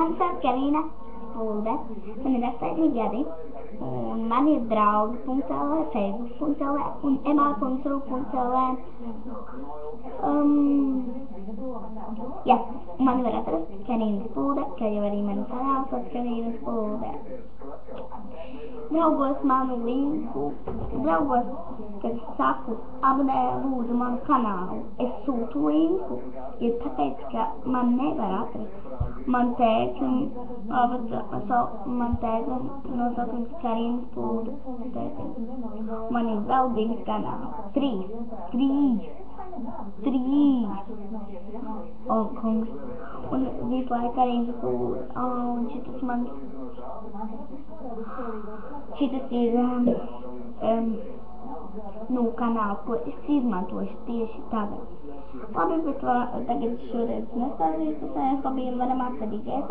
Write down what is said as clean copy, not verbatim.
Mani sauc Karina Spulde, man ir 8 gadi, un man ir draugi.lv, facebook.lv un email.ru.lv. Jā, mani var atrast Karina Spulde, kā jau arī mani kanāls ar Karina Spulde. Draugos manu linku, draugos, kad saku, abonē lūdzu manu kanālu, es sūtu linku, ja tāpēc, ka man nevar atrast. Man tēta nosaukums Karina Spulde. Man ir vēl 2 kanāli. 3. O, kungs. Un visu laiku Karina Spulde. Un šitas ir kanāls, ko es izmantošu tieši tagad. Labi, bet tagad šoreiz nestāstīšu par saviem hobijiem, varam atvedīties.